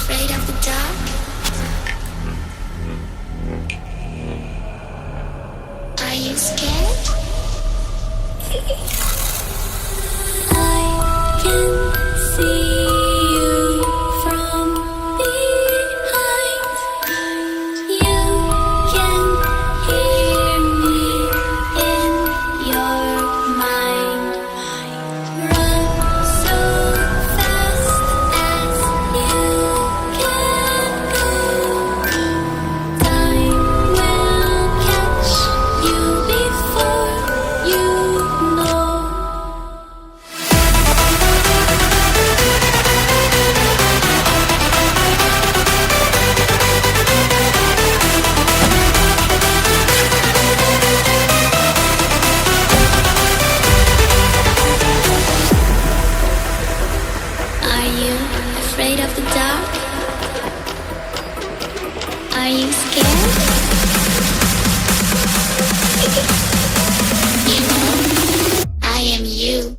afraid of the dark? Are you scared? I can see you from behind. You can hear me in your mind. Run so fast as you can go. Time will catch you before you know. Are you afraid of the dark? Are you scared? You know, I am you.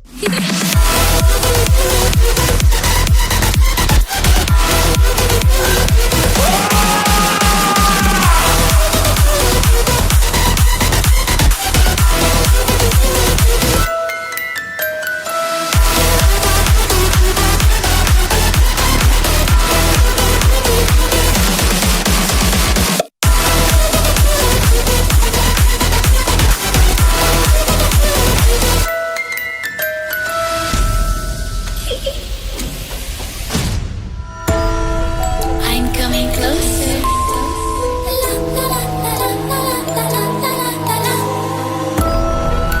I'm coming closer.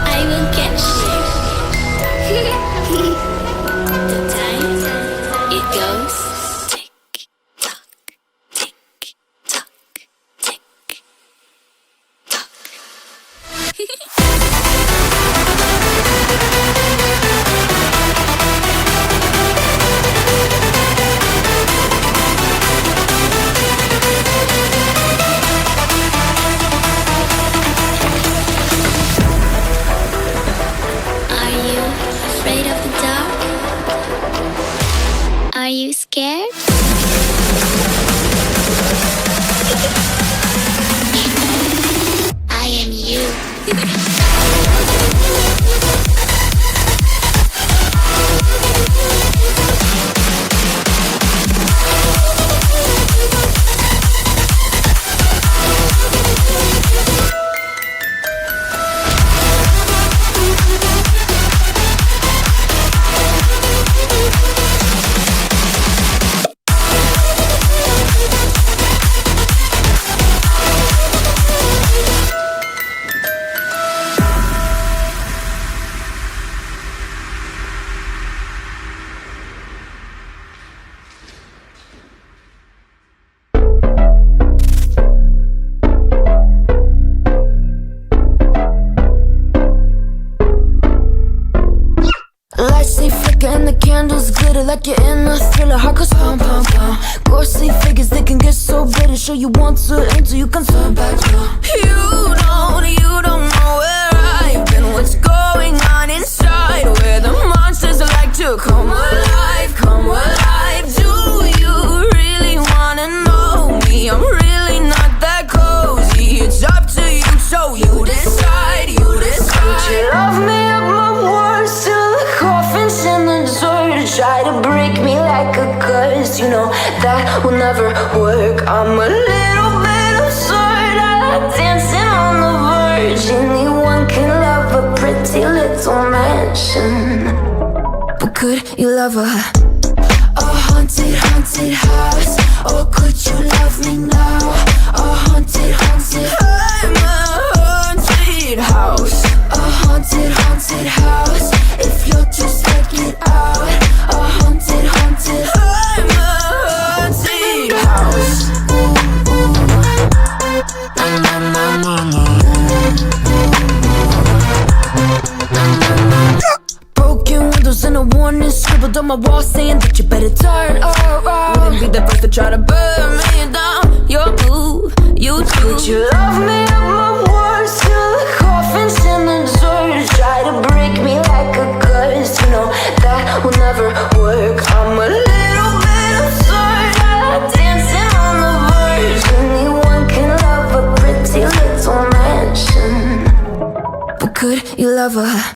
I will catch you. The time it goes tick tock, tick tock, tick tock. Are you afraid of the dark? Are you scared? I am you. Lights they flicker and the candles glitter like you're in a thriller. Heart goes pum pum pum. Ghostly figures they can get so bitter. Show you want to until you can turn back. You don't know where I've been. What's going on inside? Where the monsters like to come alive, come alive. Do you really wanna know me? I'm really not that cozy. It's up to you, so you decide, you decide. Would you love me up my words till the coffin's in the dirt? Try to break me like a curse, you know that will never work. I'm a little bit absurd. I like dancing on the verge. Anyone can love a pretty little mansion, but could you love a haunted, haunted house? Or could you love me now? A haunted, haunted. I'm a haunted house. A haunted, haunted house. If you'll just check it out. A haunted, haunted. I'm a haunted house. Na na na na na. Broken windows and a warning scribbled on my wall saying that you better turn around. Wouldn't be the first to try to burn me down. Your move, you do. Would you love me up my words till the coffin's in the dirt? Try to break me like a curse. You know that will never work. I'm a little bit absurd. I like could you love her?